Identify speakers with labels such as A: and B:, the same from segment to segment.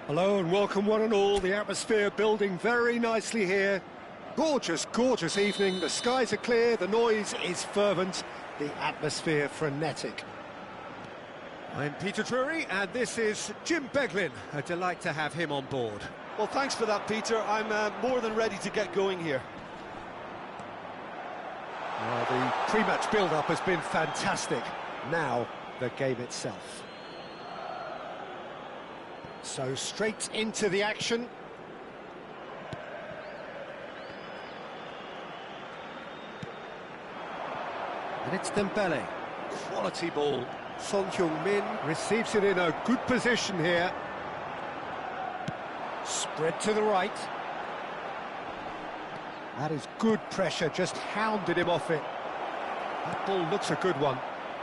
A: Hello and welcome one and all. The atmosphere building very nicely here. Gorgeous, gorgeous evening. The skies are clear, the noise is fervent, the atmosphere frenetic.
B: I'm Peter Drury and this is Jim Beglin. A delight to have him on board.
C: Well, thanks for that, Peter. I'm more than ready to get going here.
A: The pre-match build-up has been fantastic. Now, the game itself. So straight into the action. And it's Dembele. Quality ball. Son Heung-min receives it in a good position here. Spread to the right. That is good pressure, just hounded him off it. That ball looks a good one.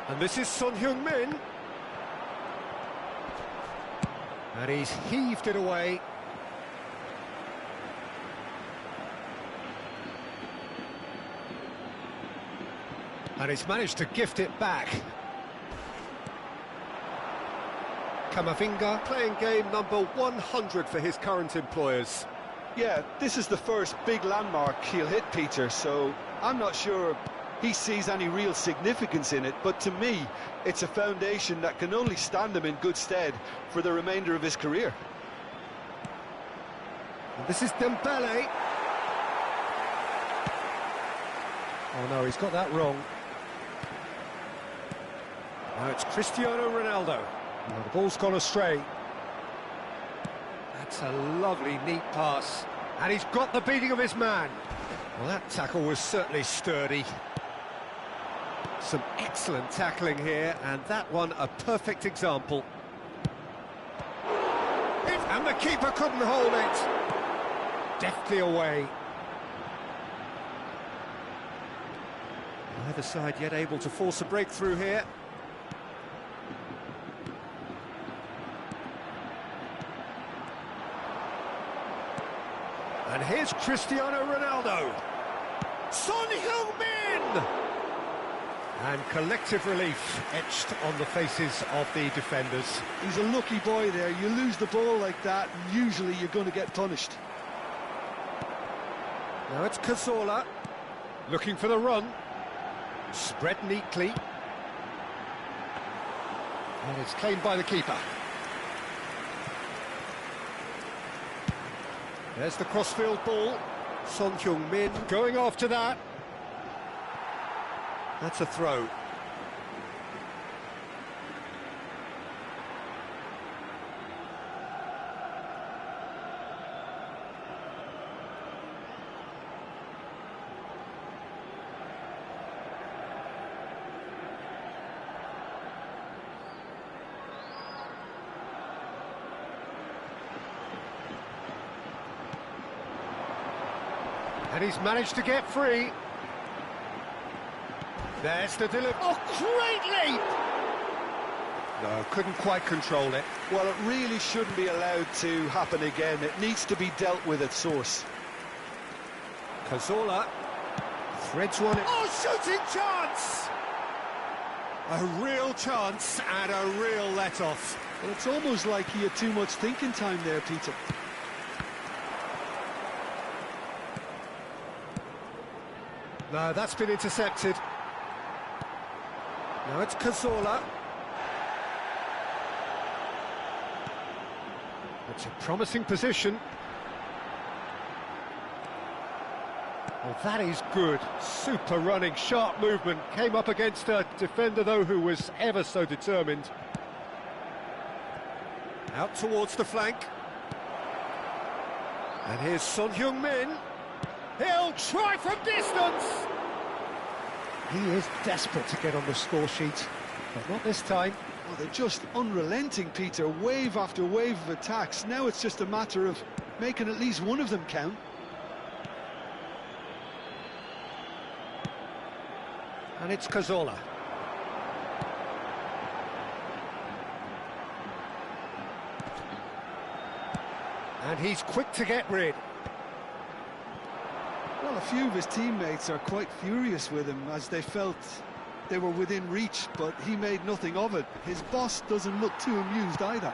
A: And this is Son Heung-min. And he's heaved it away. And he's managed to gift it back. Kamavinga playing game number 100 for his current employers.
C: Yeah, this is the first big landmark he'll hit, Peter, so I'm not sure he sees any real significance in it, but to me, it's a foundation that can only stand him in good stead for the remainder of his career.
A: And this is Dembele. Oh no, he's got that wrong. Now it's Cristiano Ronaldo. Oh, the ball's gone astray. That's a lovely, neat pass. And he's got the beating of his man. Well, that tackle was certainly sturdy. Some excellent tackling here, and that one a perfect example. And the keeper couldn't hold it. Deftly away. Neither side yet able to force a breakthrough here. And here's Cristiano Ronaldo. Son Heung-min! And collective relief etched on the faces of the defenders.
C: He's a lucky boy there. You lose the ball like that, and usually you're going to get punished.
A: Now it's Cazorla, looking for the run. Spread neatly. And it's claimed by the keeper. There's the crossfield ball. Son Heung-min going after that. That's a throw. And he's managed to get free. There's the delivery. Oh, great leap! No, couldn't quite control it.
C: Well, it really shouldn't be allowed to happen again. It needs to be dealt with at source.
A: Cazorla threads one in. Oh, shooting chance! A real chance and a real let-off.
C: Well, it's almost like he had too much thinking time there, Peter.
A: No, that's been intercepted. Now it's Cazorla. It's a promising position. Oh, that is good. Super running, sharp movement. Came up against a defender, though, who was ever so determined. Out towards the flank. And here's Son Heung-min. He'll try from distance! He is desperate to get on the score sheet, but not this time.
C: Well, they're just unrelenting, Peter. Wave after wave of attacks. Now it's just a matter of making at least one of them count.
A: And it's Cazorla. And he's quick to get rid.
C: Well, a few of his teammates are quite furious with him as they felt they were within reach, but he made nothing of it. His boss doesn't look too amused either.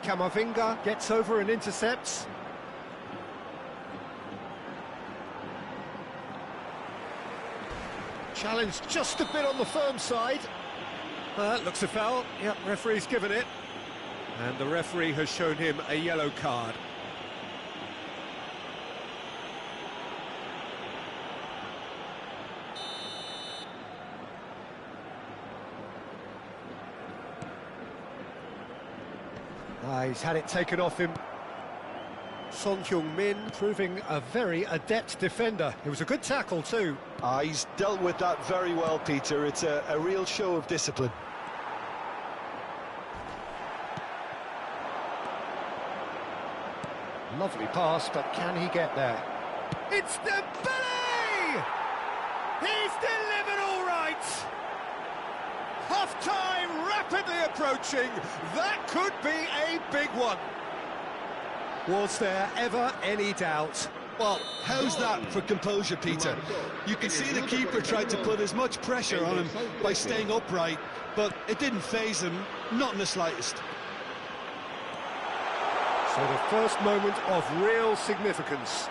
A: Camavinga gets over and intercepts. Challenged just a bit on the firm side. Looks a foul. Yep, referee's given it. And the referee has shown him a yellow card. He's had it taken off him. Son Heung-min proving a very adept defender. It was a good tackle too.
C: He's dealt with that very well, Peter. It's a real show of discipline.
A: Lovely pass, but can he get there? It's Dembele! He's delivered all right! Half-time rapidly approaching. That could be a big one. Was there ever any doubt?
C: Well, how's that for composure, Peter? You can see the keeper tried to put as much pressure on him by staying upright, but it didn't faze him, not in the slightest.
A: So the first moment of real significance.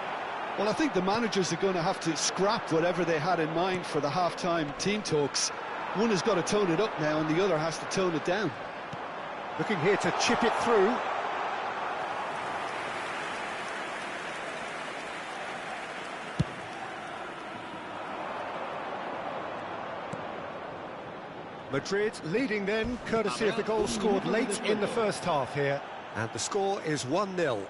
C: Well, I think the managers are going to have to scrap whatever they had in mind for the half-time team talks. One has got to tone it up now, and the other has to tone it down.
A: Looking here to chip it through. Madrid leading then, courtesy of the goal scored late in the first half here. And the score is 1-0.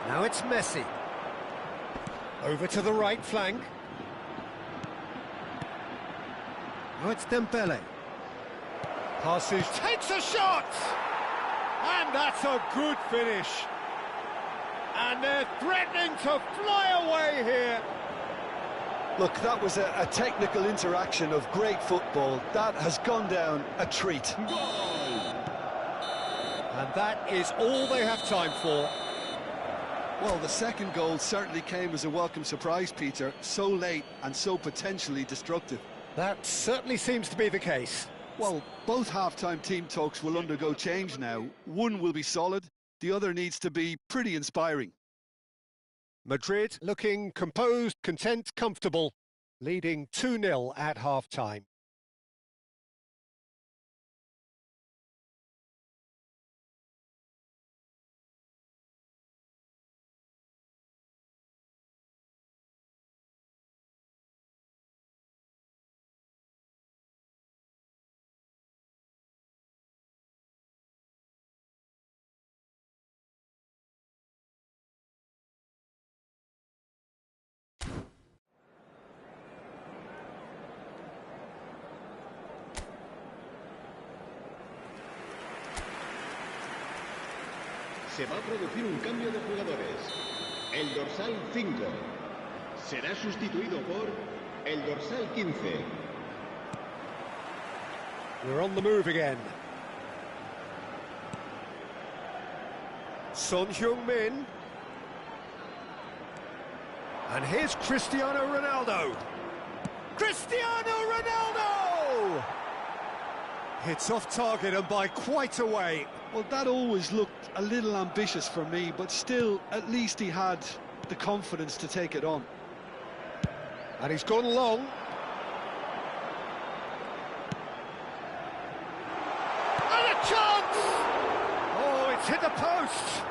A: Now it's Messi. Over to the right flank. Now it's Dembele. Passes, takes a shot! And that's a good finish. And they're threatening to fly away here.
C: Look, that was a technical interaction of great football. That has gone down a treat.
A: And that is all they have time for.
C: Well, the second goal certainly came as a welcome surprise, Peter. So late and so potentially destructive.
A: That certainly seems to be the case.
C: Well, both half-time team talks will undergo change now. One will be solid, the other needs to be pretty inspiring.
A: Madrid looking composed, content, comfortable. leading 2-0 at half-time.
D: Se va a producir un cambio de jugadores. El dorsal 5 será sustituido por el dorsal 15.
A: We're on the move again. Son Heung-min. And here's Cristiano Ronaldo. Cristiano Ronaldo! It's off target and by quite a way.
C: Well, that always looked a little ambitious for me, but still, at least he had the confidence to take it on.
A: And he's gone long. And a chance! Oh, it's hit the post!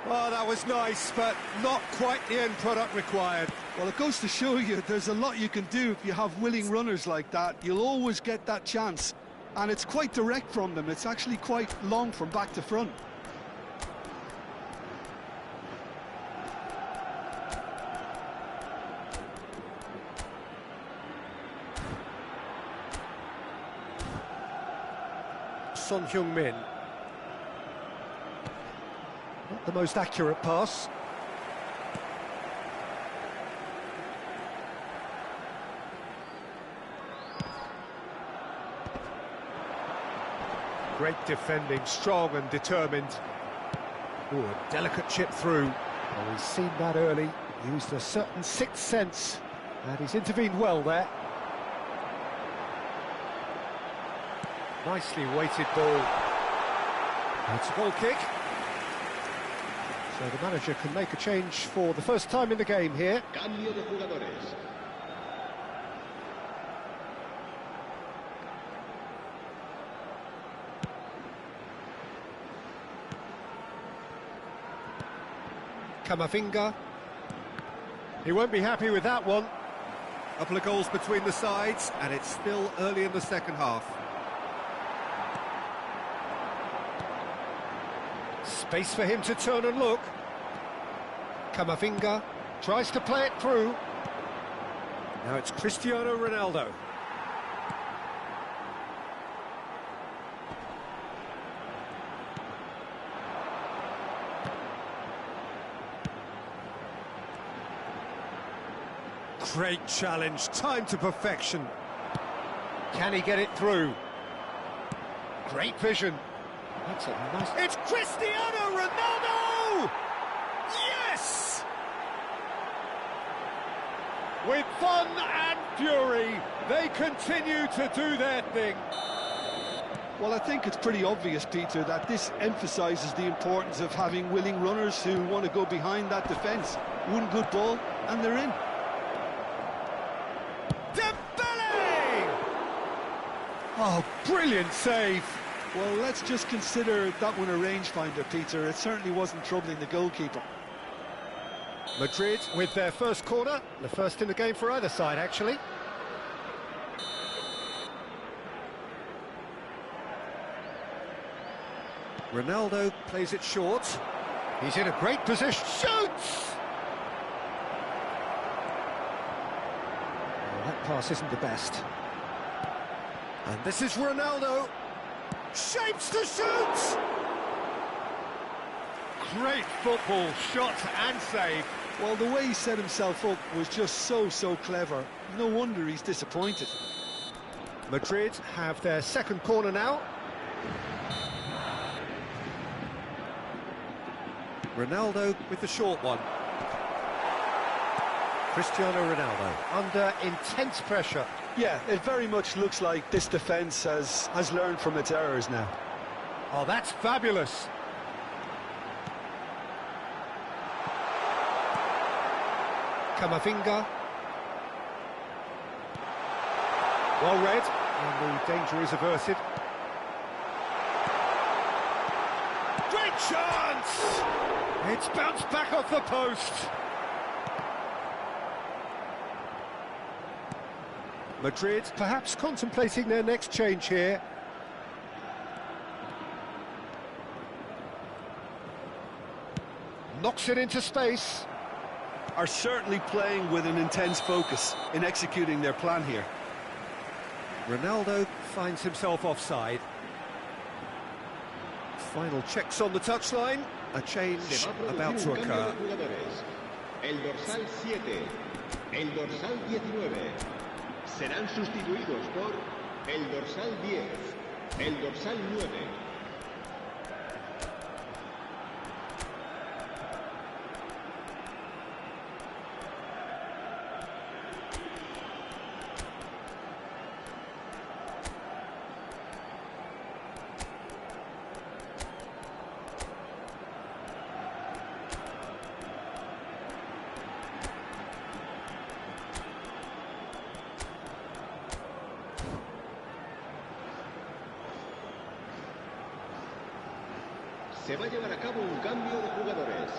A: Oh, that was nice, but not quite the end product required.
C: Well, it goes to show you there's a lot you can do if you have willing runners like that. You'll always get that chance. And it's quite direct from them. It's actually quite long from back to front.
A: Son Heung-min. Not the most accurate pass. Great defending, strong and determined. Ooh, a delicate chip through. Well, he's seen that early, used a certain sixth sense, and he's intervened well there. Nicely weighted ball. It's a goal kick. So the manager can make a change for the first time in the game here.
D: Cambio de jugadores.
A: Kamavinga. He won't be happy with that one. A couple of goals between the sides, and it's still early in the second half. Space for him to turn and look. Kamavinga tries to play it through. Now it's Cristiano Ronaldo. Great challenge, time to perfection. Can he get it through? Great vision. That's a nice... It's Cristiano Ronaldo! Yes! With fun and fury, they continue to do their thing.
C: Well, I think it's pretty obvious, Peter, that this emphasises the importance of having willing runners who want to go behind that defence. One good ball, and they're in.
A: Oh, brilliant save.
C: Well, let's just consider that one a rangefinder, Peter. It certainly wasn't troubling the goalkeeper.
A: Madrid with their first corner, the first in the game for either side, actually. Ronaldo plays it short. He's in a great position. Shoots! Well, that pass isn't the best. And this is Ronaldo. Shapes to shoot! Great football, shot and save.
C: Well, the way he set himself up was just so clever. No wonder he's disappointed.
A: Madrid have their second corner now. Ronaldo with the short one. Cristiano Ronaldo under intense pressure.
C: Yeah, it very much looks like this defence has learned from its errors now.
A: Oh, that's fabulous. Kamavinga. Well read, and the danger is averted. Great chance! It's bounced back off the post. Madrid perhaps contemplating their next change here. Knocks it into space.
C: Are certainly playing with an intense focus in executing their plan here.
A: Ronaldo finds himself offside. Final checks on the touchline. A change about to occur.
D: El dorsal 7, el dorsal 19 serán sustituidos por el dorsal 10, el dorsal 9. Se va a llevar a cabo un cambio de jugadores.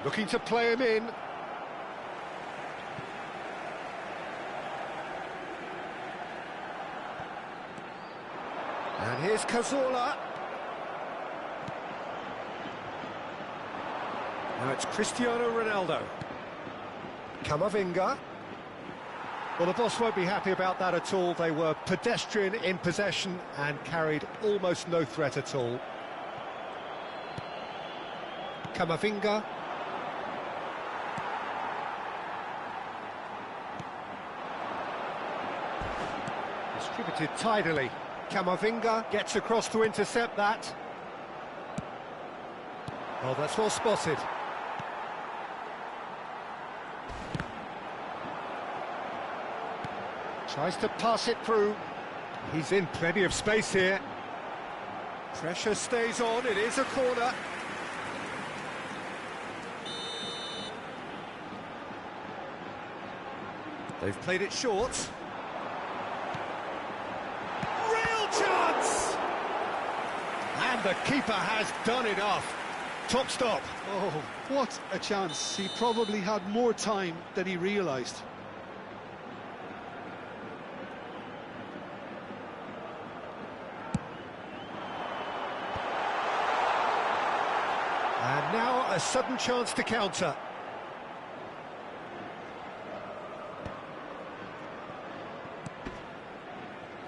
A: Looking to play him in. And here's Cazorla. Now it's Cristiano Ronaldo. Camavinga. Well, the boss won't be happy about that at all. They were pedestrian in possession and carried almost no threat at all. Camavinga. Distributed tidily. Camavinga gets across to intercept that. Oh, that's well spotted. Tries to pass it through. He's in plenty of space here. Pressure stays on, it is a corner. They've played it short. Real chance! And the keeper has done enough. Top stop.
C: Oh, what a chance. He probably had more time than he realised.
A: And now a sudden chance to counter.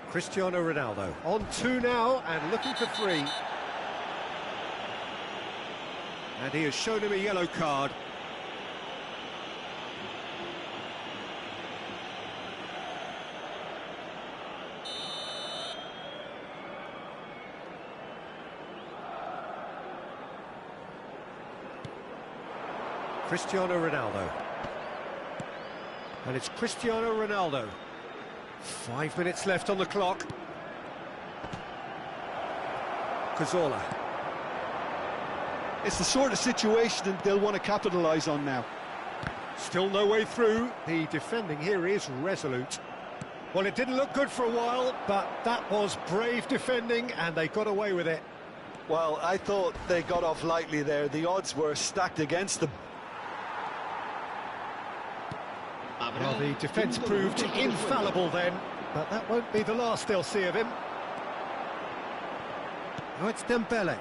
A: Cristiano Ronaldo on 2 now and looking for 3. And he has shown him a yellow card. Cristiano Ronaldo. And it's Cristiano Ronaldo. 5 minutes left on the clock. Cazorla.
C: It's the sort of situation they'll want to capitalise on now.
A: Still no way through. The defending here is resolute. Well, it didn't look good for a while, but that was brave defending and they got away with it.
C: Well, I thought they got off lightly there. The odds were stacked against them.
A: Well, the defence proved infallible then, but that won't be the last they'll see of him. Oh, it's Dembele.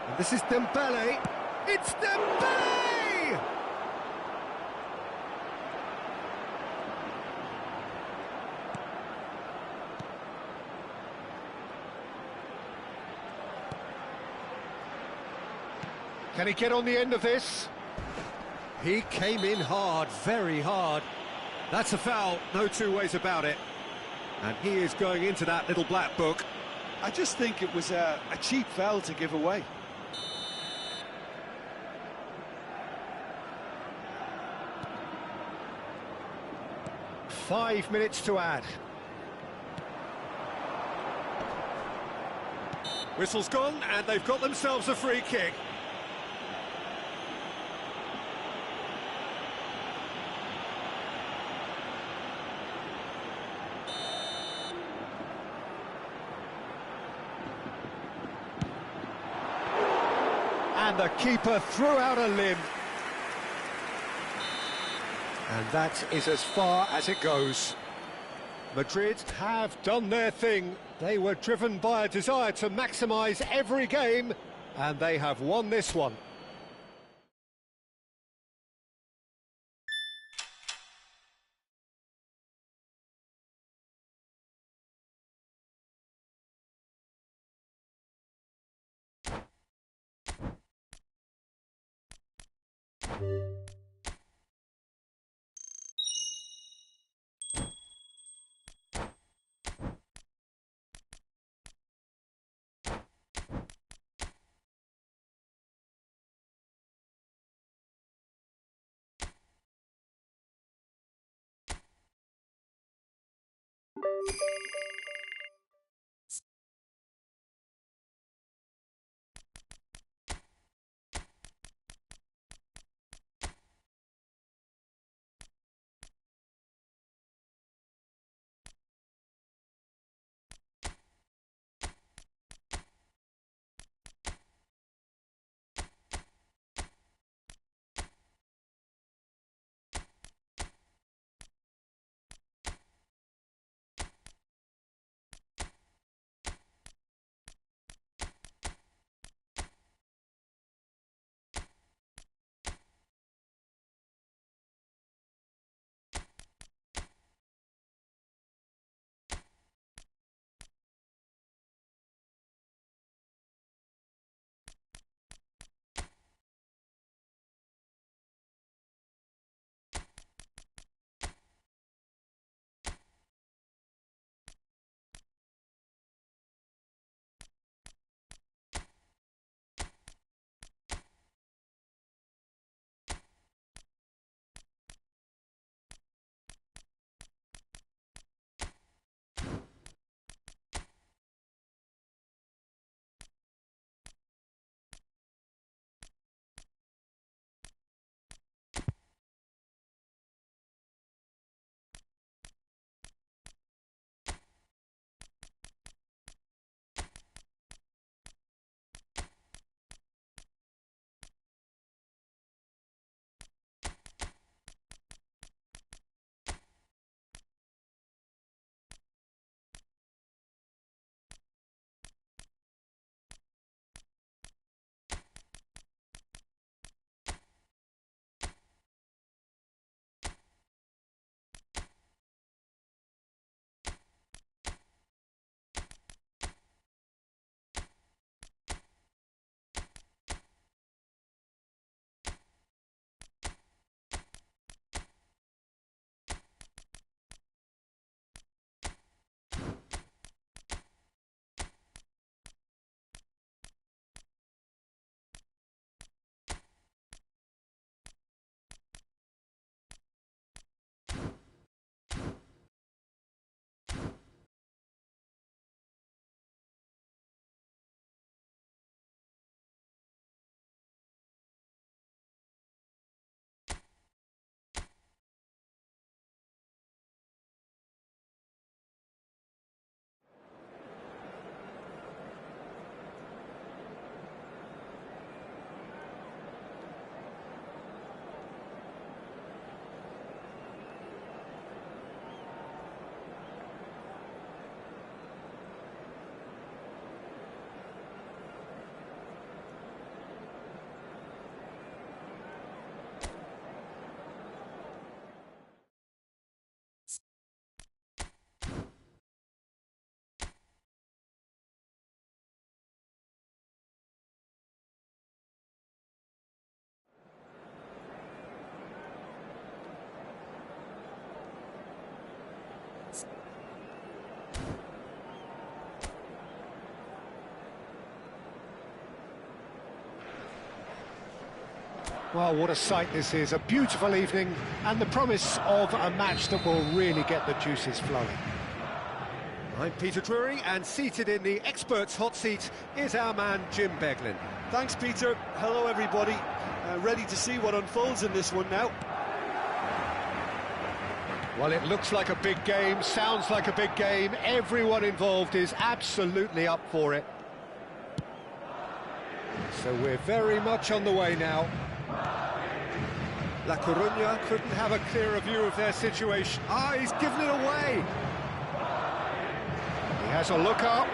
A: And this is Dembele. It's Dembele! Can he get on the end of this? He came in hard, very hard. That's a foul, no two ways about it. And he is going into that little black book.
C: I just think it was a cheap foul to give away.
A: Five minutes to add. Whistle's gone, and they've got themselves a free kick. And the keeper threw out a limb. And that is as far as it goes. Madrid have done their thing. They were driven by a desire to maximise every game, and they have won this one. Well, what a sight this is, a beautiful evening and the promise of a match that will really get the juices flowing. I'm Peter Drury, and seated in the experts' hot seat is our man Jim Beglin.
C: Thanks, Peter. Hello, everybody. Ready to see what unfolds in this one now.
A: Well, it looks like a big game, sounds like a big game. Everyone involved is absolutely up for it. So we're very much on the way now. La Coruña couldn't have a clearer view of their situation. Ah, he's given it away. He has a look up.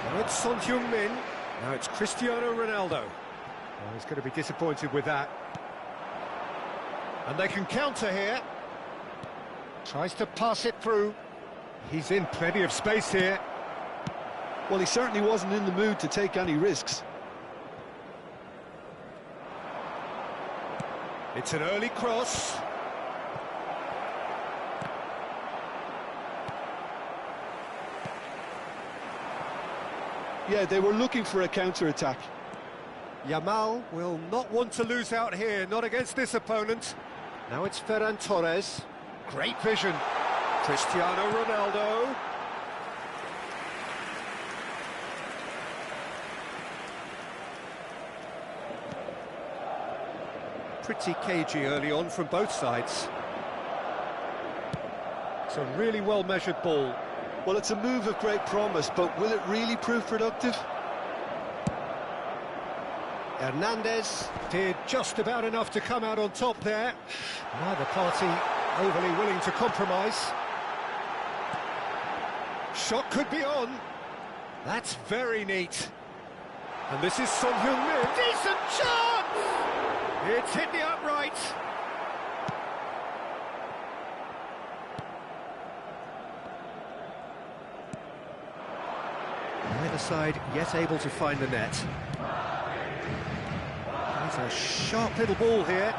A: Now it's Son Heung-min. Now it's Cristiano Ronaldo. Oh, he's going to be disappointed with that. And they can counter here. Tries to pass it through. He's in plenty of space here.
C: Well, he certainly wasn't in the mood to take any risks.
A: It's an early cross.
C: Yeah, they were looking for a counter-attack.
A: Yamal will not want to lose out here, not against this opponent. Now it's Ferran Torres. Great vision. Cristiano Ronaldo. Pretty cagey early on from both sides. It's a really well-measured ball.
C: Well, it's a move of great promise, but will it really prove productive?
A: Hernandez did just about enough to come out on top there. Neither party overly willing to compromise. Shot could be on. That's very neat. And this is Son Heung-min. Decent chance! It's hit the upright. Neither side yet able to find the net. It's a sharp little ball here.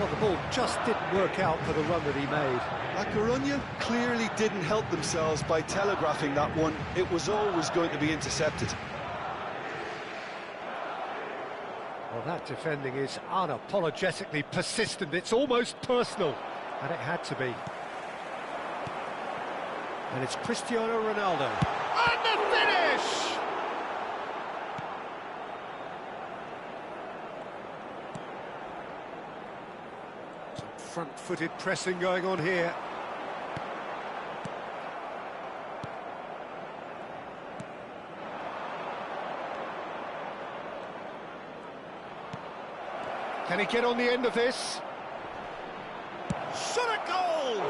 A: Well, the ball just didn't work out for the run that he made.
C: La Coruña clearly didn't help themselves by telegraphing that one. It was always going to be intercepted.
A: Well, that defending is unapologetically persistent. It's almost personal, and it had to be. And it's Cristiano Ronaldo. And the finish! Some front-footed pressing going on here. Can he get on the end of this? Shot a goal!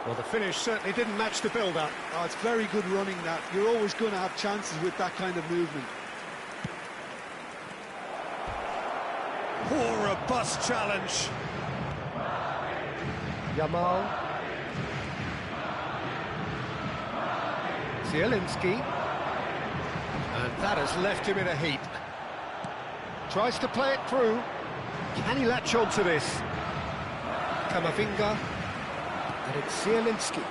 A: Well, the finish certainly didn't match the build-up.
C: Oh, it's very good running, that. You're always going to have chances with that kind of movement.
A: Poor, robust challenge. Yamal. Zielinski. And that has left him in a heap. Tries to play it through. Can he latch on to this? Kamavinga. And it's Zielinski.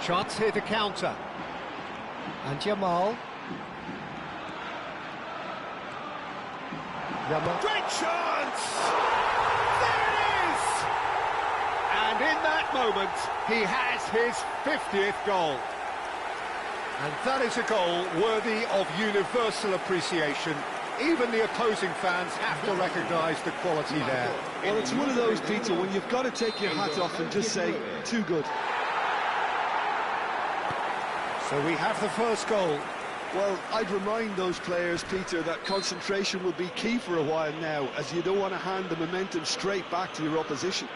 A: Chance here to counter. And Yamal. Yamal. Great chance! There it is! And in that moment, he has his 50th goal. And that is a goal worthy of universal appreciation. Even the opposing fans have to recognise the quality there.
C: Well, it's one of those, Peter, when you've got to take your hat off and just say, too good.
A: So we have the first goal.
C: Well, I'd remind those players, Peter, that concentration will be key for a while now, as you don't want to hand the momentum straight back to your opposition.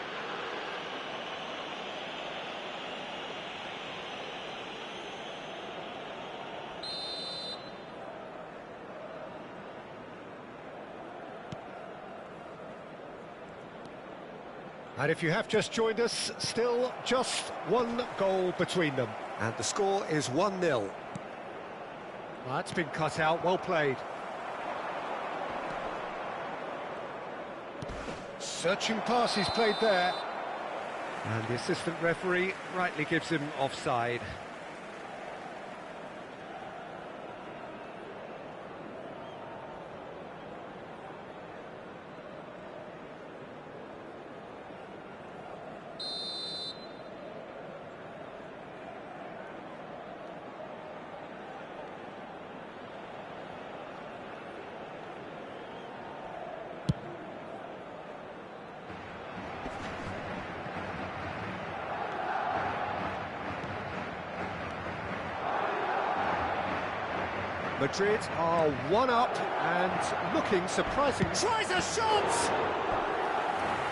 A: And if you have just joined us, still just one goal between them. And the score is 1-0. Well, that's been cut out, well played. Searching pass he's played there. And the assistant referee rightly gives him offside. Madrid are one up and looking surprising. Tries a shot!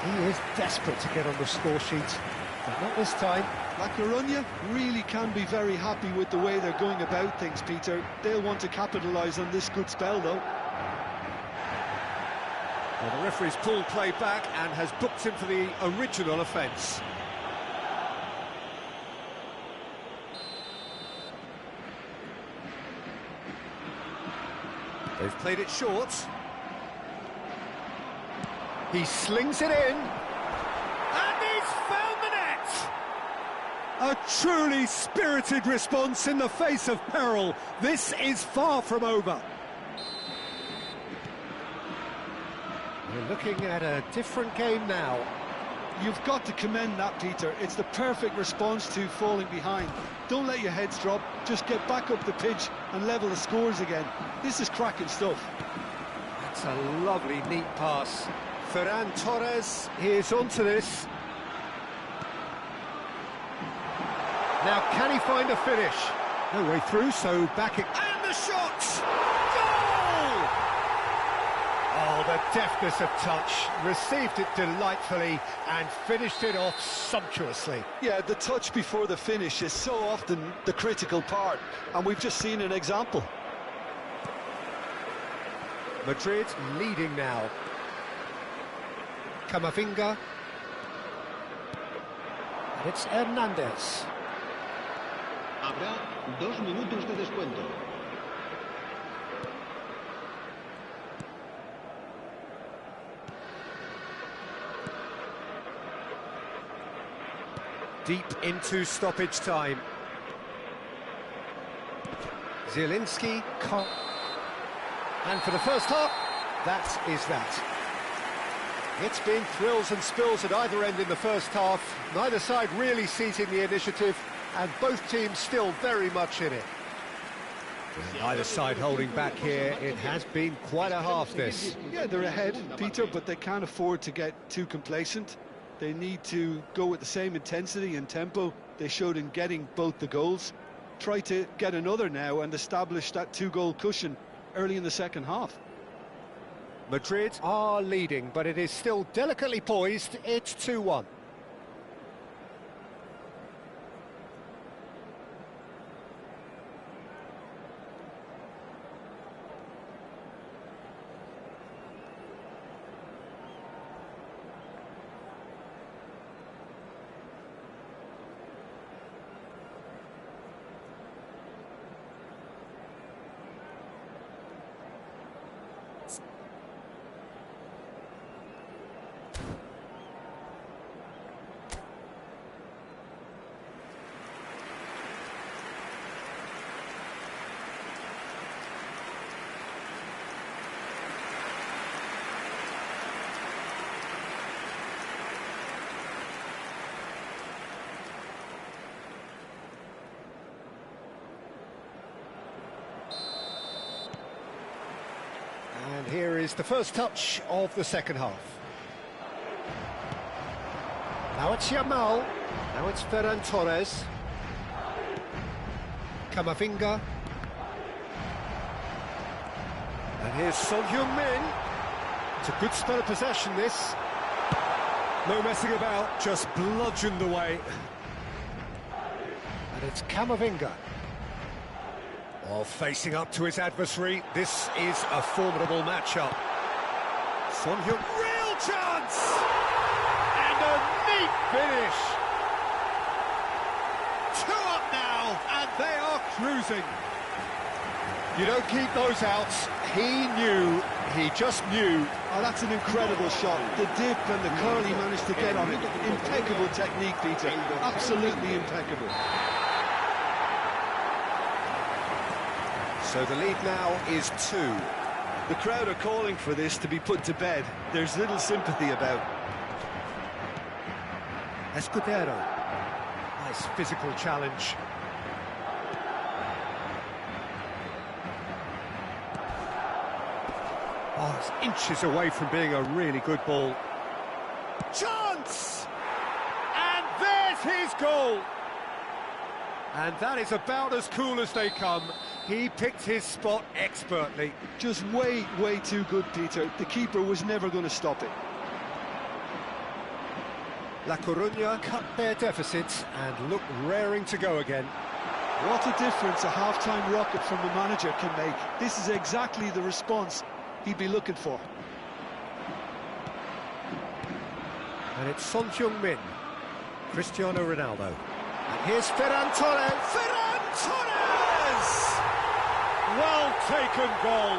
A: He is desperate to get on the score sheet, but not this time.
C: La Coruña really can be very happy with the way they're going about things, Peter. They'll want to capitalise on this good spell, though.
A: Well, the referee's pulled play back and has booked him for the original offence. They've played it short. He slings it in. And he's found the net! A truly spirited response in the face of peril. This is far from over. We're looking at a different game now.
C: You've got to commend that, Peter. It's the perfect response to falling behind. Don't let your heads drop. Just get back up the pitch and level the scores again. This is cracking stuff.
A: That's a lovely, neat pass. Ferran Torres is onto this. Now, can he find a finish? No way through, so back it... And the shot! Goal! Oh, the deftness of touch. Received it delightfully and finished it off sumptuously.
C: Yeah, the touch before the finish is so often the critical part, and we've just seen an example.
A: Madrid leading now. Camavinga. And it's Hernandez.
D: Habrá 2 minutos de descuento.
A: Deep into stoppage time. Zielinski. And for the first half, that is that. It's been thrills and spills at either end in the first half. Neither side really seizing the initiative, and both teams still very much in it. With neither side holding back here, it has been quite a half, this.
C: Yeah, they're ahead, Peter, but they can't afford to get too complacent. They need to go with the same intensity and tempo they showed in getting both the goals. Try to get another now and establish that 2-goal cushion early in the second half.
A: Madrid are leading, but it is still delicately poised. It's 2-1. And here is the first touch of the second half. Now it's Yamal. Now it's Ferran Torres. Camavinga. And here's Son Heung-min. It's a good spell of possession, this. No messing about, just bludgeoned away. And it's Camavinga. While facing up to his adversary, this is a formidable matchup. Son Heung, real chance! And a neat finish! 2 up now, and they are cruising. You don't keep those out. He just knew.
C: Oh, that's an incredible shot. The dip and the curl he managed to get on it. Impeccable technique, Peter. Absolutely impeccable.
A: So the lead now is 2.
C: The crowd are calling for this to be put to bed. There's little sympathy about.
A: Escudero. Nice physical challenge. Oh, it's inches away from being a really good ball. Chance! And there's his goal! And that is about as cool as they come. He picked his spot expertly.
C: Just way too good, Peter. The keeper was never going to stop it.
A: La Coruña cut their deficits and look raring to go again.
C: What a difference a half-time rocket from the manager can make. This is exactly the response he'd be looking for.
A: And it's Son Heung-min, Cristiano Ronaldo. And here's Ferran Torres. Ferran Torres! Well taken goal.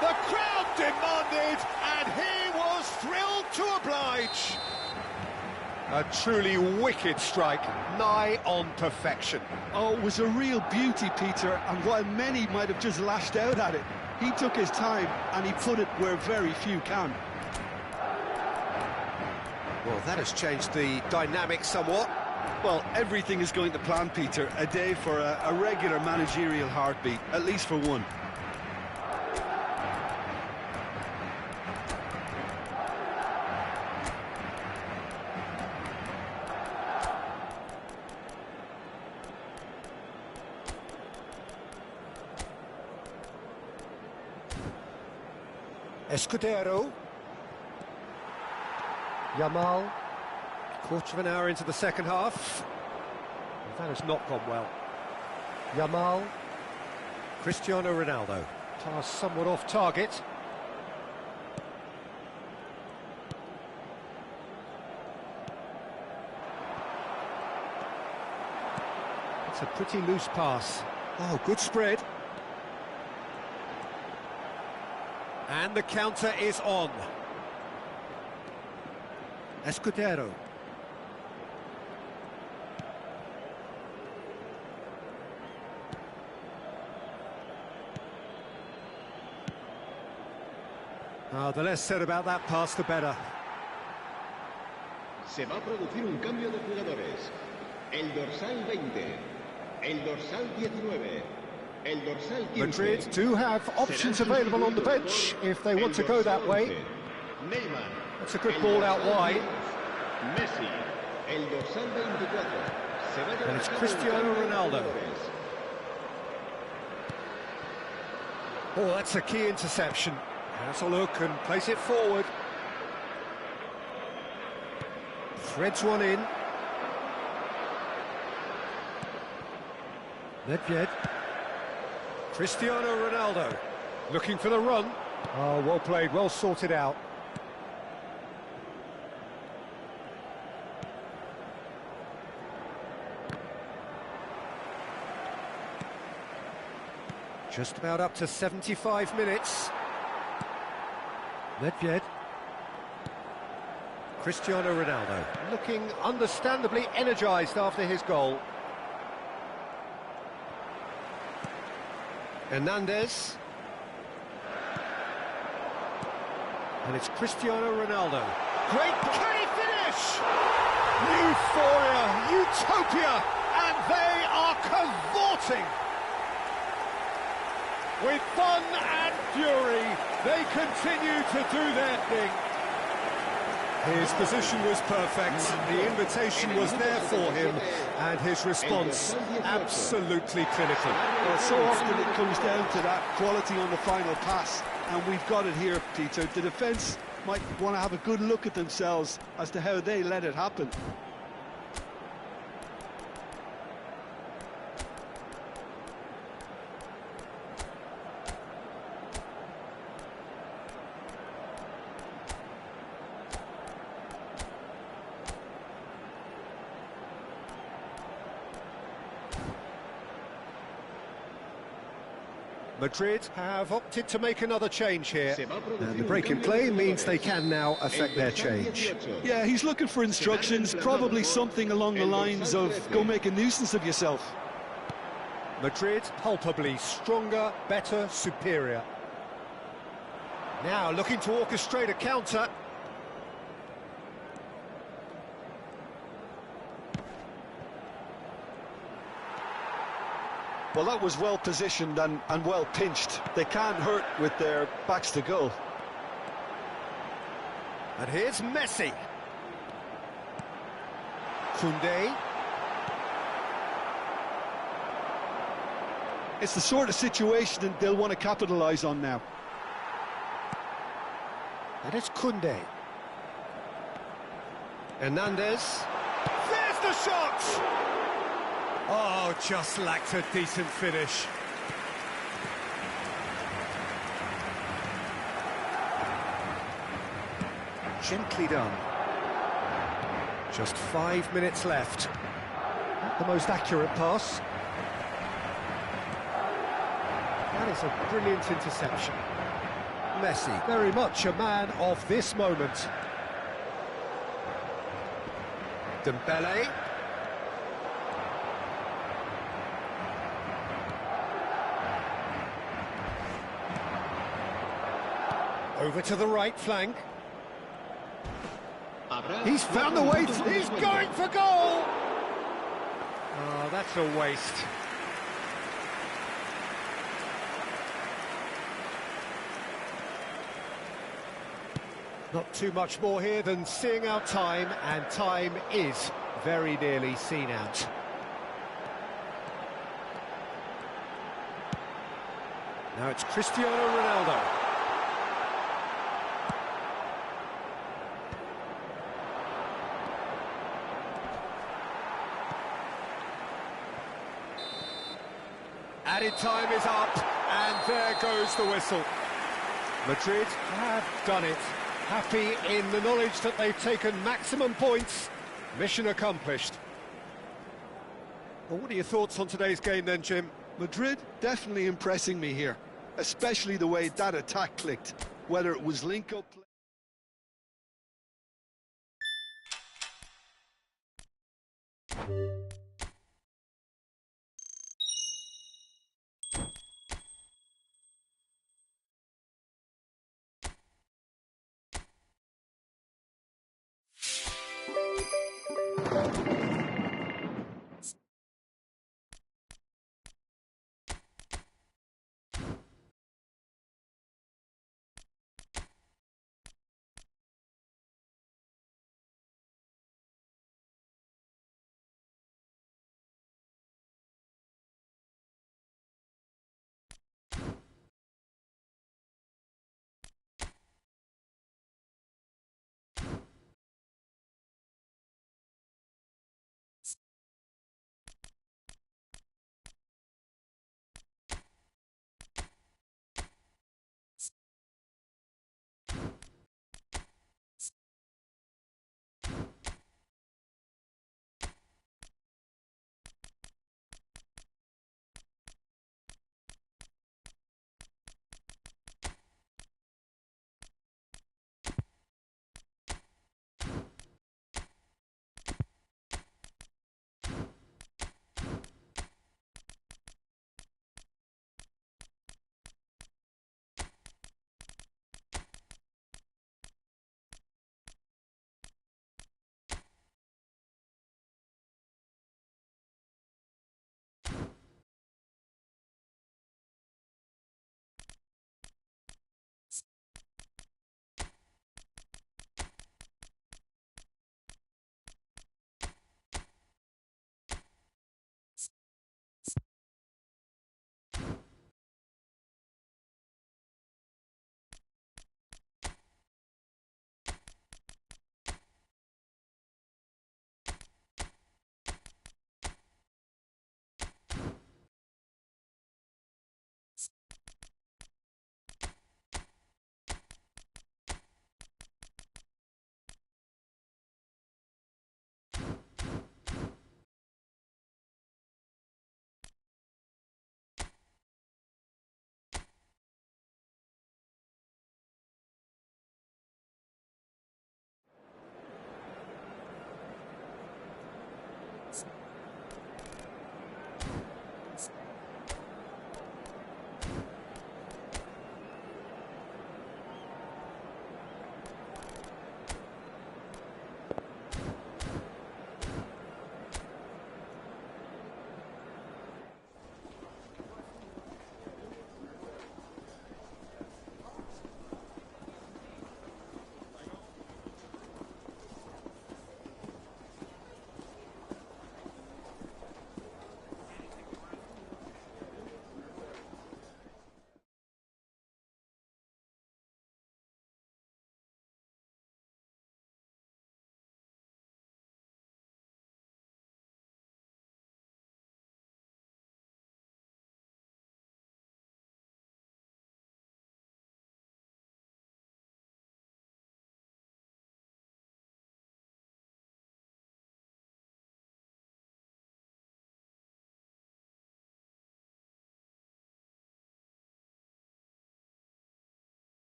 A: The crowd demanded, and he was thrilled to oblige. A truly wicked strike, nigh on perfection.
C: Oh, it was a real beauty, Peter, and while many might have just lashed out at it, he took his time and he put it where very few can.
A: Well, that has changed the dynamic somewhat.
C: Well, everything is going to plan, Peter. A day for a regular managerial heartbeat, at least for one.
A: Escudero. Yamal. Quarter of an hour into the second half. That has not gone well. Yamal. Cristiano Ronaldo. Pass somewhat off target. It's a pretty loose pass. Oh, good spread. And the counter is on. Escudero. The less said about that pass, the better.
D: Se va a producir un cambio de jugadores. El dorsal 20, el dorsal 19, el dorsal 15.
A: Madrid do have options available on the bench if they want to go that way.
D: Neymar.
A: That's a good ball out wide.
D: Messi, el dorsal 24. Se va a llevar
A: And it's
D: a cabo
A: Cristiano
D: un cambio de
A: Ronaldo.
D: jugadores.
A: Oh, that's a key interception. Has a look and place it forward. Threads one in. Nedved. Cristiano Ronaldo looking for the run. Oh, well played, well sorted out. Just about up to 75 minutes. Nedved. Cristiano Ronaldo looking understandably energised after his goal. Hernandez. And it's Cristiano Ronaldo. Great, can he finish? Euphoria, utopia, and they are cavorting. With fun and fury, they continue to do their thing. His position was perfect, the invitation was there for him, and his response absolutely clinical.
C: Well, so often it comes down to that quality on the final pass, and we've got it here, Peter. The defence might want to have a good look at themselves as to how they let it happen.
A: Madrid have opted to make another change here, and the break in play means they can now affect their change.
C: Yeah, he's looking for instructions, probably something along the lines of, go make a nuisance of yourself.
A: Madrid palpably stronger, better, superior. Now looking to orchestrate a counter.
C: Well, that was well positioned and well pinched. They can't hurt with their backs to goal.
A: And here's Messi. Koundé.
C: It's the sort of situation that they'll want to capitalise on now.
A: And it's Koundé. Hernandez. There's the shot! Oh, just lacked a decent finish. Gently done. Just 5 minutes left. Not the most accurate pass. That is a brilliant interception. Messi, very much a man of this moment. Dembele. Over to the right flank. He's found the way. He's going for goal! Oh, that's a waste. Not too much more here than seeing out time, and time is very nearly seen out. Now it's Cristiano Ronaldo. Added time is up, and there goes the whistle. Madrid have done it. Happy in the knowledge that they've taken maximum points. Mission accomplished. Well, what are your thoughts on today's game then, Jim?
C: Madrid definitely impressing me here, especially the way that attack clicked, whether it was link-up play.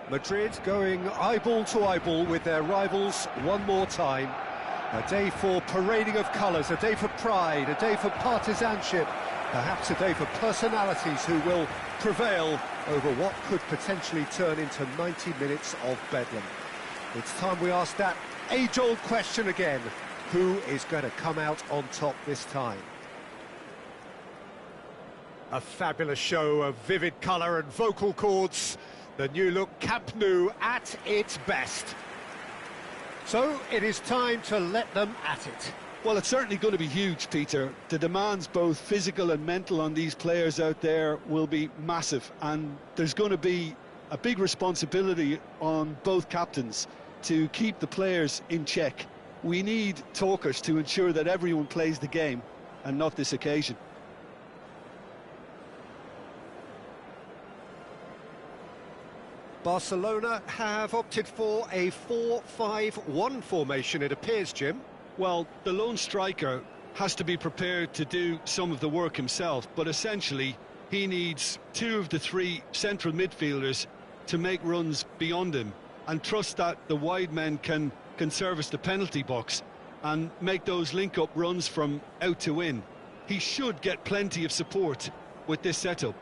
A: Madrid going eyeball to eyeball with their rivals one more time. A day for parading of colours, a day for pride, a day for partisanship, perhaps a day for personalities who will prevail over what could potentially turn into 90 minutes of bedlam. It's time we ask that age-old question again. Who is going to come out on top this time? A fabulous show of vivid colour and vocal cords. The new look Camp Nou at its best. So it is time to let them at it.
C: Well, it's certainly going to be huge, Peter. The demands, both physical and mental, on these players out there will be massive, and there's going to be a big responsibility on both captains to keep the players in check. We need talkers to ensure that everyone plays the game, and not this occasion.
A: Barcelona have opted for a 4-5-1 formation, it appears, Jim.
C: Well, the lone striker has to be prepared to do some of the work himself, but essentially he needs two of the three central midfielders to make runs beyond him and trust that the wide men can service the penalty box and make those link-up runs from out to in. He should get plenty of support with this setup.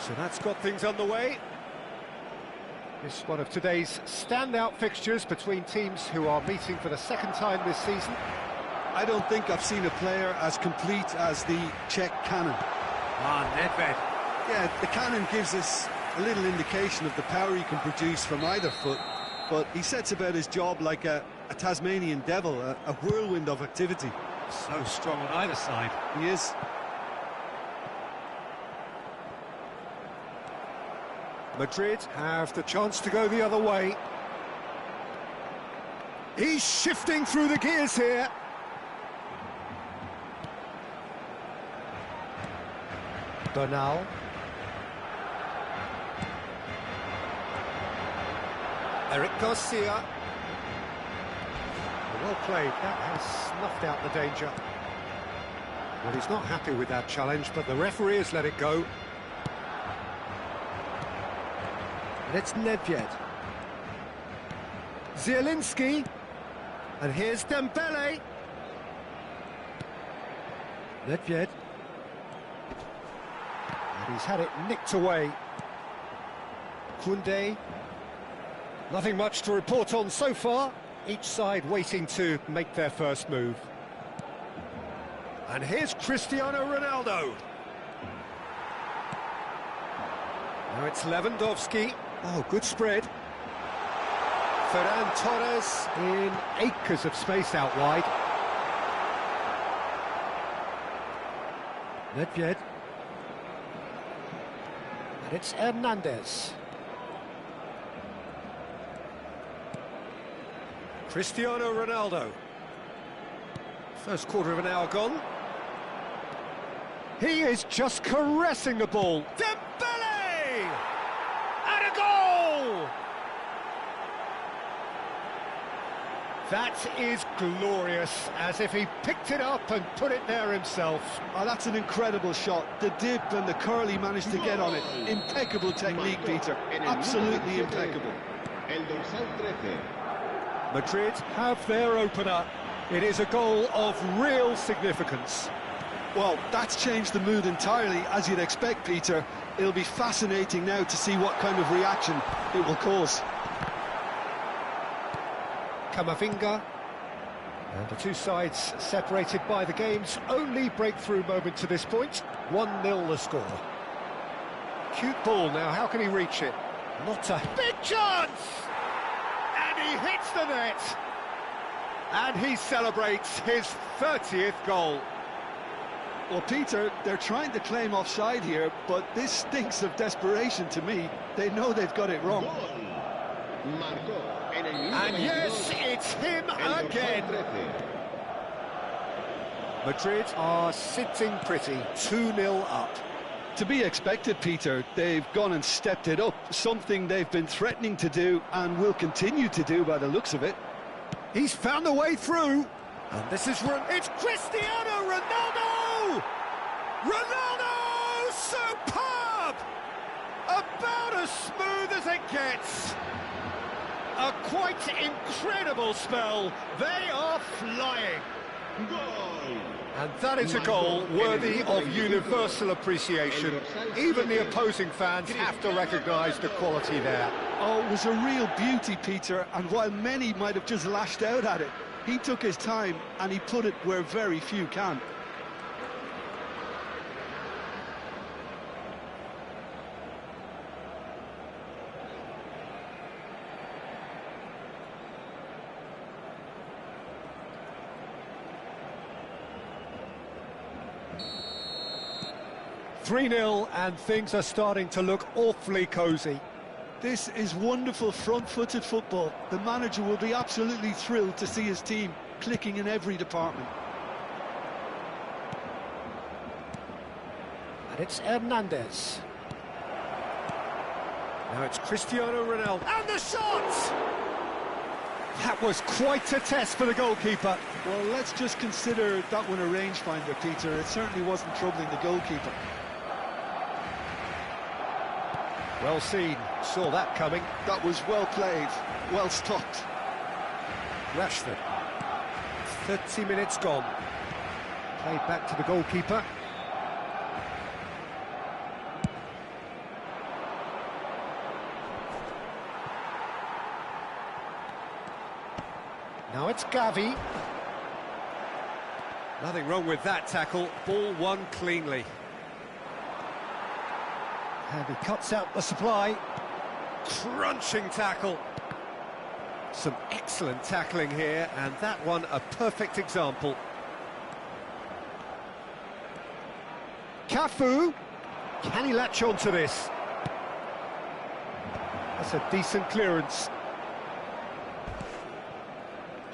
A: So that's got things underway. This is one of today's standout fixtures between teams who are meeting for the second time this season.
C: I don't think I've seen a player as complete as the Czech cannon.
A: Nedved.
C: Yeah, the cannon gives us a little indication of the power he can produce from either foot, but he sets about his job like a Tasmanian devil, a whirlwind of activity.
A: So strong on either side.
C: He is.
A: Madrid have the chance to go the other way. He's shifting through the gears here. Bernal. Eric Garcia. Well played, that has snuffed out the danger. Well, he's not happy with that challenge, but the referee has let it go. And it's Nedved. Zielinski. And here's Dembele. Nedved. And he's had it nicked away. Koundé. Nothing much to report on so far. Each side waiting to make their first move. And here's Cristiano Ronaldo. Now it's Lewandowski. Oh, good spread. Ferran Torres in acres of space out wide. Nedved. And it's Hernandez. Cristiano Ronaldo. First quarter of an hour gone. He is just caressing the ball. Dembele! And a goal! That is glorious, as if he picked it up and put it there himself.
C: Oh, that's an incredible shot. The dip and the curl he managed to get on it. Impeccable technique, Peter. Absolutely impeccable.
D: El dorsal 13.
A: Madrid have their opener. It is a goal of real significance.
C: Well, that's changed the mood entirely, as you'd expect, Peter. It'll be fascinating now to see what kind of reaction it will cause.
A: Camavinga. And the two sides separated by the game's only breakthrough moment to this point. 1-0 the score. Cute ball now, how can he reach it? Not a big chance! And he hits the net! And he celebrates his 30th goal.
C: Well, Peter, they're trying to claim offside here, but this stinks of desperation to me. They know they've got it wrong.
D: Marcó en el minuto
A: And yes, it's him
D: el dorsal
A: again.
D: 13.
A: Madrid are sitting pretty, 2-0 up.
C: To be expected, Peter. They've gone and stepped it up, something they've been threatening to do and will continue to do by the looks of it.
A: He's found a way through, and this is... It's Cristiano Ronaldo! Ronaldo! Superb! About as smooth as it gets. A quite incredible spell. They are flying.
D: Goal.
A: And that is a goal worthy of universal appreciation. Even the opposing fans have to recognise the quality there.
C: Oh, it was a real beauty, Peter, and while many might have just lashed out at it, he took his time and he put it where very few can.
A: .3-0 and things are starting to look awfully cosy.
C: This is wonderful front-footed football. The manager will be absolutely thrilled to see his team clicking in every department.
A: And it's Hernandez. Now it's Cristiano Ronaldo. And the shot! That was quite a test for the goalkeeper.
C: Well, let's just consider that one a rangefinder, Peter. It certainly wasn't troubling the goalkeeper.
A: Well seen, saw that coming.
C: That was well played, well stopped.
A: Rashford, 30 minutes gone. Played back to the goalkeeper. Now it's Gavi. Nothing wrong with that tackle, ball won cleanly. And he cuts out the supply. Crunching tackle. Some excellent tackling here, and that one a perfect example. Cafu. Can he latch on to this? That's a decent clearance.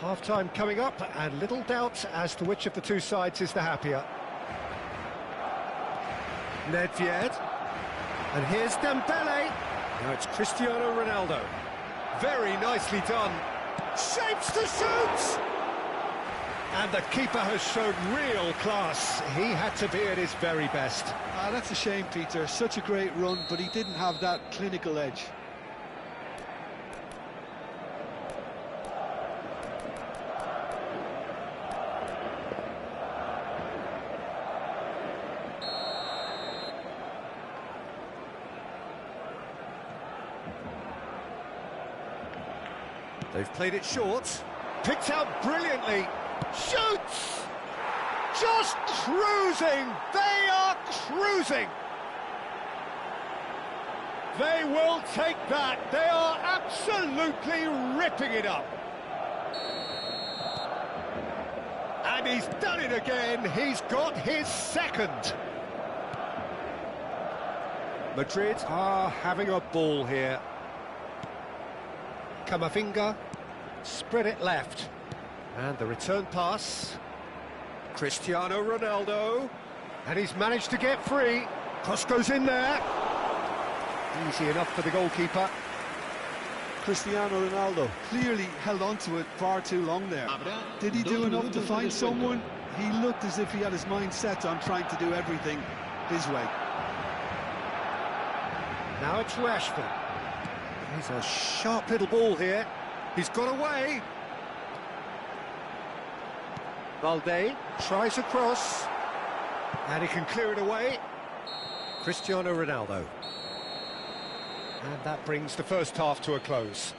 A: Half-time coming up, and little doubt as to which of the two sides is the happier. Nedved. And here's Dembele. Now it's Cristiano Ronaldo. Very nicely done. Shapes to shoot! And the keeper has shown real class. He had to be at his very best.
C: That's a shame, Peter. Such a great run, but he didn't have that clinical edge.
A: They've played it short, picked out brilliantly, shoots! Just cruising! They are cruising! They will take that, they are absolutely ripping it up. And he's done it again, he's got his second. Madrid are having a ball here. Camavinga, spread it left, and the return pass, Cristiano Ronaldo, and he's managed to get free, cross goes in there, easy enough for the goalkeeper.
C: Cristiano Ronaldo clearly held on to it far too long there. Did he do enough to find someone? He looked as if he had his mind set on trying to do everything his way.
A: Now it's Rashford. He's a sharp little ball here. He's got away. Valde tries a cross. And he can clear it away. Cristiano Ronaldo. And that brings the first half to a close.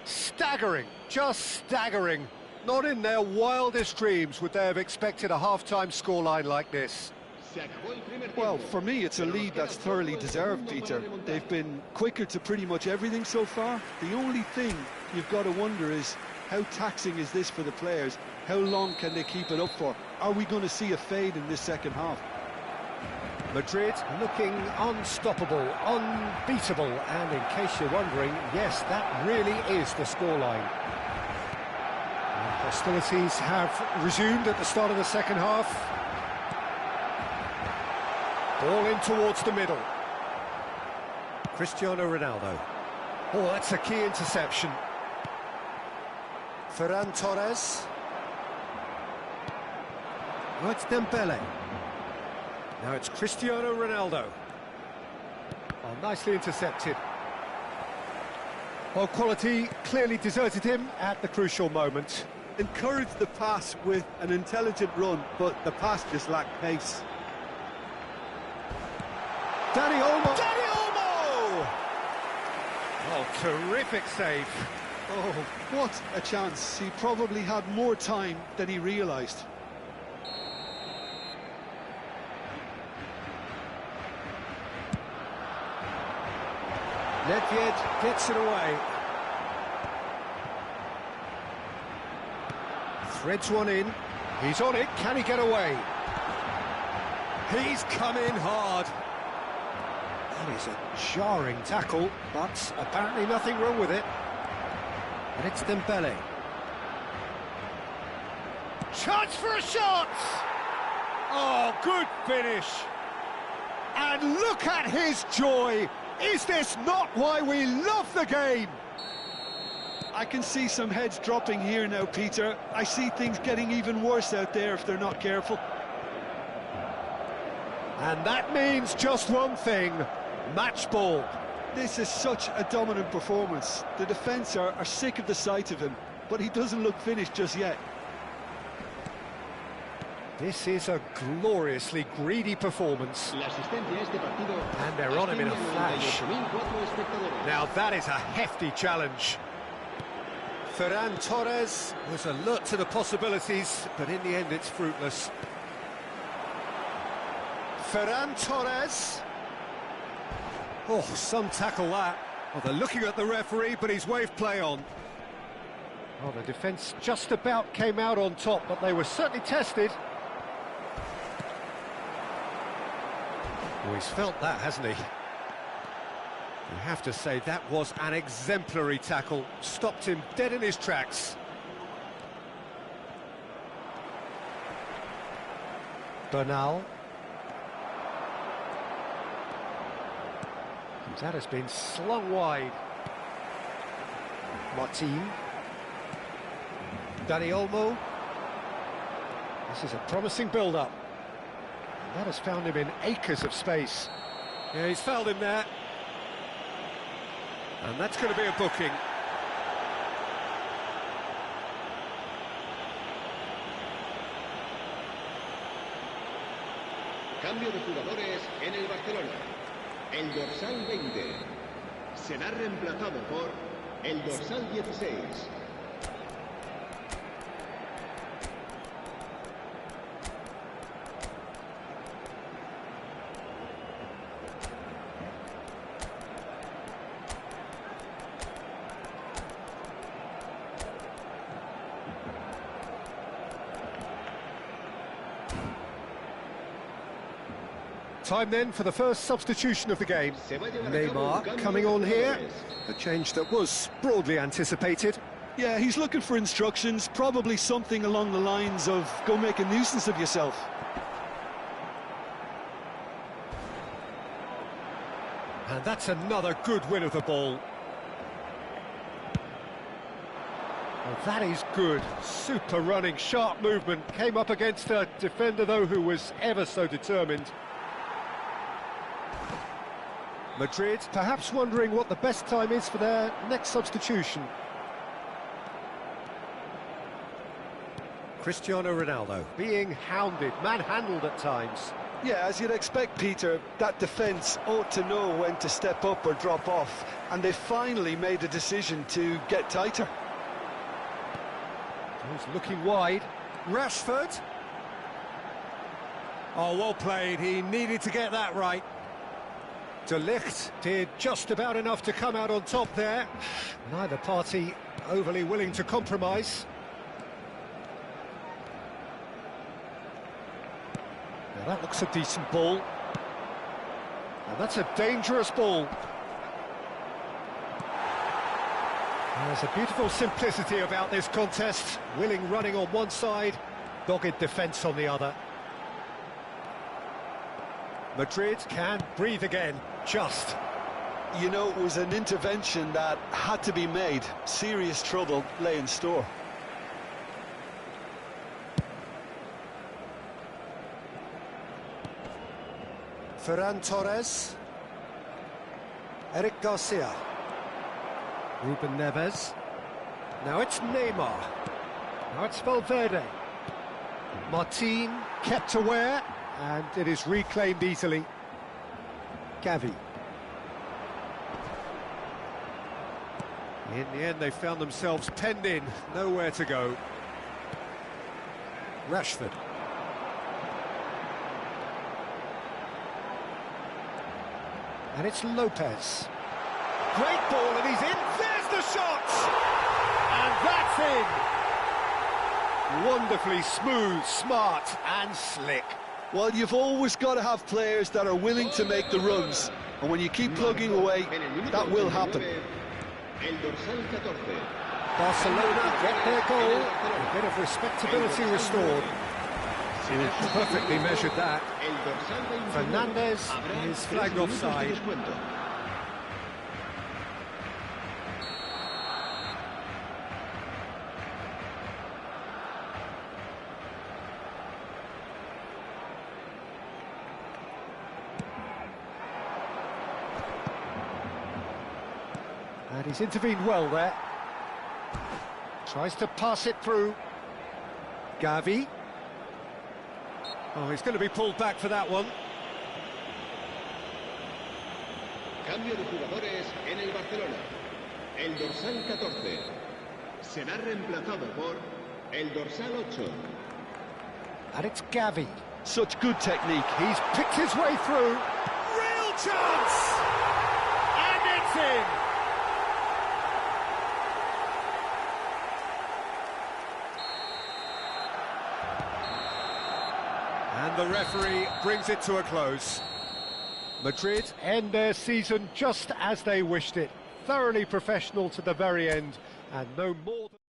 A: Staggering, just staggering. Not in their wildest dreams would they have expected a half-time scoreline like this.
C: Well, for me, it's a lead that's thoroughly deserved, Peter. They've been quicker to pretty much everything so far. The only thing you've got to wonder is, how taxing is this for the players? How long can they keep it up for? Are we going to see a fade in this second half?
A: Madrid looking unstoppable, unbeatable, and in case you're wondering, yes, that really is the scoreline. Hostilities have resumed at the start of the second half. Ball in towards the middle. Cristiano Ronaldo. Oh, that's a key interception. Ferran Torres. Oh, it's Dembele. Now it's Cristiano Ronaldo. Oh, nicely intercepted. Well, quality clearly deserted him at the crucial moment.
C: Encouraged the pass with an intelligent run, but the pass just lacked pace.
A: Dani Olmo! Dani Olmo! Oh, terrific save.
C: Oh, what a chance. He probably had more time than he realised.
A: Nedved gets it away. Threads one in. He's on it. Can he get away? He's come in hard. That is a jarring tackle, but apparently nothing wrong with it. And it's Dembele. Chance for a shot! Oh, good finish. And look at his joy. Is this not why we love the game?
C: I can see some heads dropping here now, Peter. I see things getting even worse out there if they're not careful.
A: And that means just one thing, match ball.
C: This is such a dominant performance. The defence are sick of the sight of him, but he doesn't look finished just yet.
A: This is a gloriously greedy performance. And they're on him in a flash. Now that is a hefty challenge. Ferran Torres was alert to the possibilities, but in the end it's fruitless. Ferran Torres. Oh, some tackle that. Well, they're looking at the referee, but he's waved play on. Well, the defence just about came out on top, but they were certainly tested. Oh, he's felt that, hasn't he? You have to say that was an exemplary tackle. Stopped him dead in his tracks. Bernal. That has been slung wide. Martin. Dani Olmo. This is a promising build-up. That has found him in acres of space. Yeah, he's fouled him there. And that's going to be a booking.
D: Cambio de jugadores en el Barcelona. El dorsal 20 será reemplazado por el dorsal 16.
A: Time then for the first substitution of the game. Neymar coming on here. A change that was broadly anticipated.
C: Yeah, he's looking for instructions, probably something along the lines of go make a nuisance of yourself.
A: And that's another good win of the ball. Well, that is good. Super running, sharp movement. Came up against a defender, though, who was ever so determined. Madrid perhaps wondering what the best time is for their next substitution. Cristiano Ronaldo being hounded, manhandled at times.
C: Yeah, as you'd expect, Peter, that defence ought to know when to step up or drop off, and they finally made a decision to get tighter.
A: He's looking wide. Rashford. Oh, well played. He needed to get that right. De Ligt did just about enough to come out on top there. Neither party overly willing to compromise. Now that looks a decent ball. And that's a dangerous ball. There's a beautiful simplicity about this contest. Willing running on one side, dogged defence on the other. Madrid can breathe again, just.
C: You know, it was an intervention that had to be made. Serious trouble lay in store.
A: Ferran Torres. Eric Garcia. Ruben Neves. Now it's Neymar. Now it's Valverde. Martin kept aware, and it is reclaimed easily. Gavi. In the end, they found themselves penned in, nowhere to go. Rashford. And it's Lopez. Great ball, and he's in. There's the shot! And that's in. Wonderfully smooth, smart and slick.
C: Well, you've always got to have players that are willing to make the runs. And when you keep plugging away, that will happen.
A: Barcelona get their goal. A bit of respectability restored. Perfectly measured that. Fernandez is flagged offside. And he's intervened well there. Tries to pass it through. Gavi. Oh, he's going to be pulled back for that one.
D: Cambio de jugadores en el Barcelona. El dorsal 14 será reemplazado por el dorsal 8.
A: And it's Gavi.
C: Such good technique.
A: He's picked his way through. Real chance! And it's in! And the referee brings it to a close. Madrid end their season just as they wished it. Thoroughly professional to the very end, and no more than...